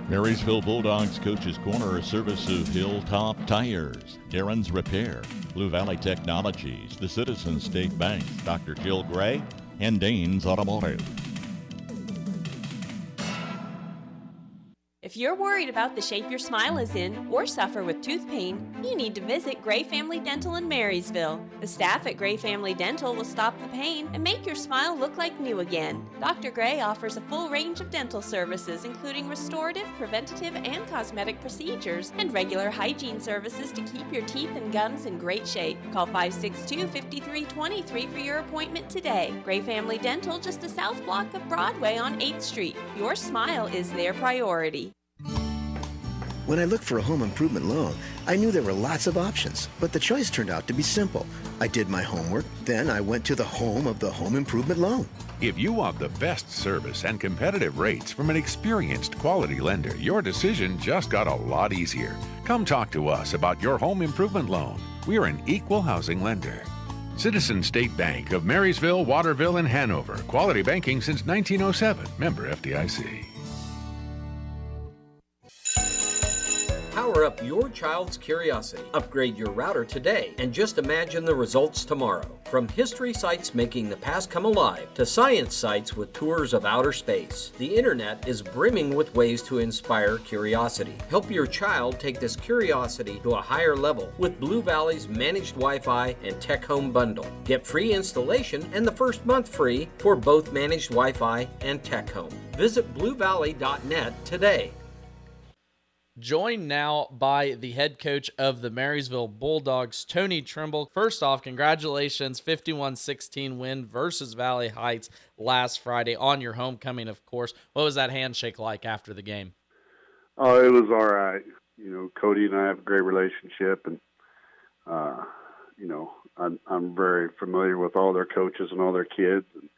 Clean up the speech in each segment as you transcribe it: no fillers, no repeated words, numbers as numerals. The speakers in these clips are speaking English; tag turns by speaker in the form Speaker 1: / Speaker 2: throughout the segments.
Speaker 1: Marysville Bulldogs Coach's Corner, a service of Hilltop Tires, Darren's Repair, Blue Valley Technologies, the Citizens State Bank, Dr. Jill Gray, and Danes Automotive.
Speaker 2: If you're worried about the shape your smile is in or suffer with tooth pain, you need to visit Gray Family Dental in Marysville. The staff at Gray Family Dental will stop the pain and make your smile look like new again. Dr. Gray offers a full range of dental services, including restorative, preventative, and cosmetic procedures, and regular hygiene services to keep your teeth and gums in great shape. Call 562-5323 for your appointment today. Gray Family Dental, just the south block of Broadway on 8th Street. Your smile is their priority.
Speaker 3: When I looked for a home improvement loan, I knew there were lots of options, but the choice turned out to be simple. I did my homework, then I went to the home of the home improvement loan.
Speaker 4: If you want the best service and competitive rates from an experienced quality lender, your decision just got a lot easier. Come talk to us about your home improvement loan. We're an equal housing lender. Citizens State Bank of Marysville, Waterville, and Hanover. Quality banking since 1907. Member FDIC.
Speaker 5: Power up your child's curiosity. Upgrade your router today and just imagine the results tomorrow. From history sites making the past come alive to science sites with tours of outer space, the internet is brimming with ways to inspire curiosity. Help your child take this curiosity to a higher level with Blue Valley's Managed Wi-Fi and Tech Home Bundle. Get free installation and the first month free for both Managed Wi-Fi and Tech Home. Visit bluevalley.net today.
Speaker 6: Joined now by the head coach of the Marysville Bulldogs, Tony Trimble. First off, congratulations, 51-16 win versus Valley Heights last Friday on your homecoming, of course. What was that handshake like after the game?
Speaker 7: Oh, it was all right. You know, Cody and I have a great relationship, and, you know, I'm very familiar with all their coaches and all their kids. And,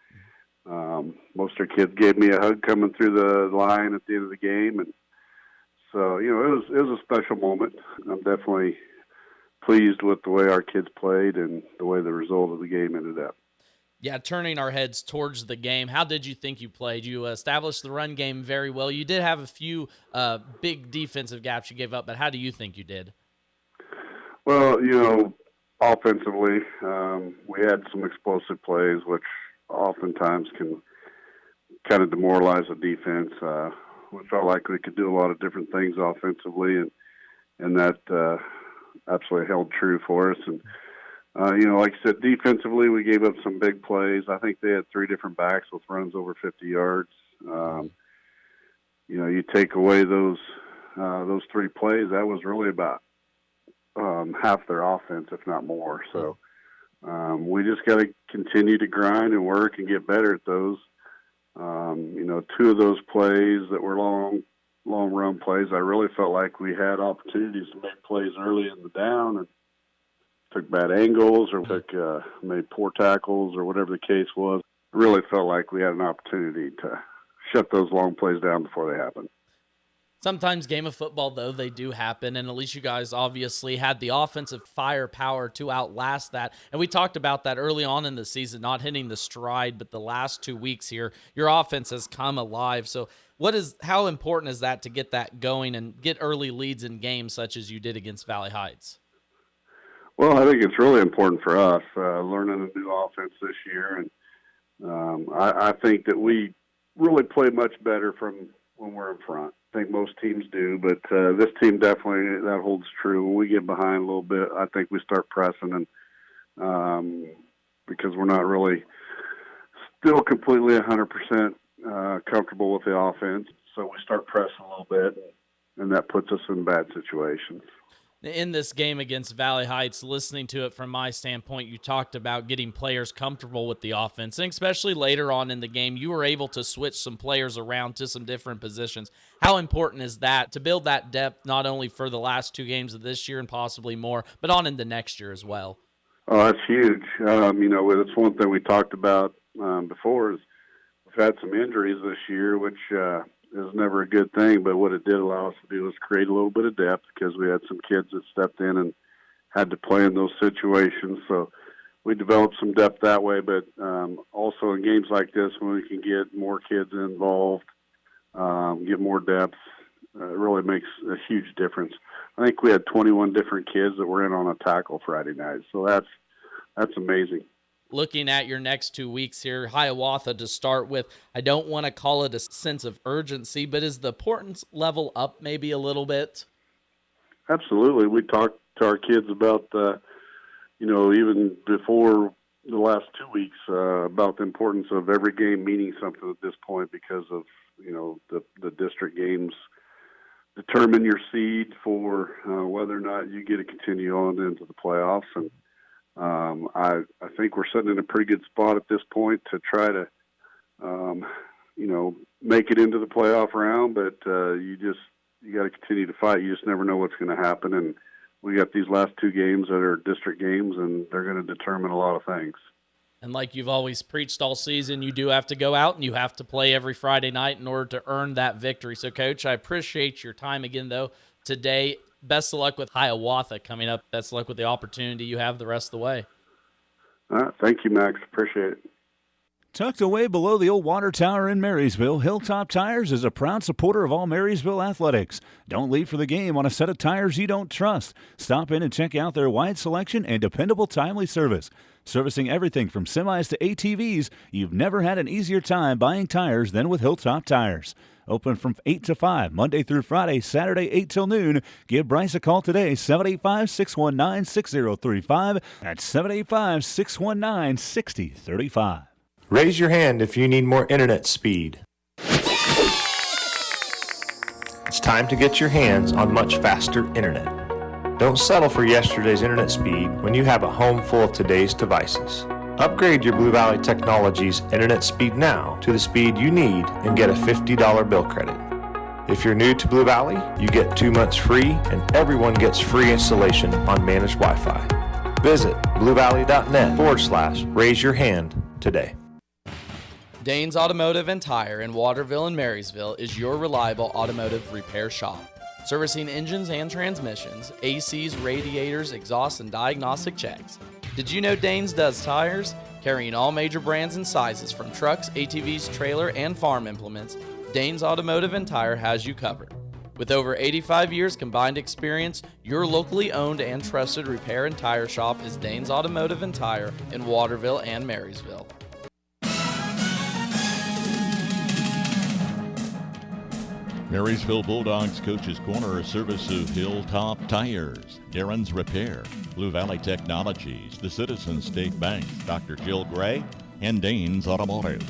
Speaker 7: most of their kids gave me a hug coming through the line at the end of the game, and so, you know, it was a special moment. I'm definitely pleased with the way our kids played and the way the result of the game ended up.
Speaker 6: Yeah, turning our heads towards the game, how did you think you played? You established the run game very well. You did have a few big defensive gaps you gave up, but how do you think you did?
Speaker 7: Well, you know, offensively, we had some explosive plays, which oftentimes can kind of demoralize a defense. We felt like we could do a lot of different things offensively, and that absolutely held true for us. And, you know, like I said, defensively, we gave up some big plays. I think they had 3 different backs with runs over 50 yards. You know, you take away those 3 plays, that was really about half their offense, if not more. So we just got to continue to grind and work and get better at those. You know, 2 of those plays that were long run plays, I really felt like we had opportunities to make plays early in the down and took bad angles or made poor tackles or whatever the case was. I really felt like we had an opportunity to shut those long plays down before they happened.
Speaker 6: Sometimes game of football, though, they do happen, and at least you guys obviously had the offensive firepower to outlast that. And we talked about that early on in the season, not hitting the stride, but the last 2 weeks here, your offense has come alive. So how important is that to get that going and get early leads in games such as you did against Valley Heights?
Speaker 7: Well, I think it's really important for us, learning a new offense this year. And I think that we really play much better from when we're in front. I think most teams do, but this team definitely, that holds true. When we get behind a little bit, I think we start pressing, and because we're not really still completely 100% comfortable with the offense, so we start pressing a little bit, and that puts us in bad situations.
Speaker 6: In this game against Valley Heights, listening to it from my standpoint, you talked about getting players comfortable with the offense, and especially later on in the game, you were able to switch some players around to some different positions. How important is that to build that depth, not only for the last 2 games of this year and possibly more, but on into next year as well?
Speaker 7: Oh, that's huge. You know, it's one thing we talked about before is we've had some injuries this year, which is never a good thing, but what it did allow us to do was create a little bit of depth because we had some kids that stepped in and had to play in those situations. So we developed some depth that way, but also in games like this when we can get more kids involved, get more depth, really makes a huge difference. I think we had 21 different kids that were in on a tackle Friday night, so that's amazing.
Speaker 6: Looking at your next 2 weeks here, Hiawatha to start with, I don't want to call it a sense of urgency, but is the importance level up maybe a little bit?
Speaker 7: Absolutely. We talked to our kids about, even before the last 2 weeks, about the importance of every game meaning something at this point because of, the district games determine your seed for whether or not you get to continue on into the playoffs. And I think we're sitting in a pretty good spot at this point to try to, make it into the playoff round. But you got to continue to fight. You just never know what's going to happen. And we got these last 2 games that are district games, and they're going to determine a lot of things.
Speaker 6: And like you've always preached all season, you do have to go out and you have to play every Friday night in order to earn that victory. So, Coach, I appreciate your time again, though, today. Best of luck with Hiawatha coming up. Best of luck with the opportunity you have the rest of the way.
Speaker 7: All right. Thank you, Max. Appreciate it.
Speaker 8: Tucked away below the old water tower in Marysville, Hilltop Tires is a proud supporter of all Marysville athletics. Don't leave for the game on a set of tires you don't trust. Stop in and check out their wide selection and dependable, timely service. Servicing everything from semis to ATVs, you've never had an easier time buying tires than with Hilltop Tires. Open from 8 to 5, Monday through Friday, Saturday 8 till noon. Give Bryce a call today, 785-619-6035. That's 785-619-6035.
Speaker 9: Raise your hand if you need more internet speed. It's time to get your hands on much faster internet. Don't settle for yesterday's internet speed when you have a home full of today's devices. Upgrade your Blue Valley Technologies internet speed now to the speed you need and get a $50 bill credit. If you're new to Blue Valley, you get 2 months free and everyone gets free installation on managed Wi-Fi. Visit bluevalley.net/raise your hand today.
Speaker 6: Danes Automotive and Tire in Waterville and Marysville is your reliable automotive repair shop. Servicing engines and transmissions, ACs, radiators, exhausts, and diagnostic checks. Did you know Danes does tires? Carrying all major brands and sizes from trucks, ATVs, trailer, and farm implements, Danes Automotive and Tire has you covered. With over 85 years combined experience, your locally owned and trusted repair and tire shop is Danes Automotive and Tire in Waterville and Marysville.
Speaker 1: Marysville Bulldogs Coach's Corner, a service of Hilltop Tires, Darren's Repair, Blue Valley Technologies, the Citizens State Bank, Dr. Jill Gray, and Danes Automotive.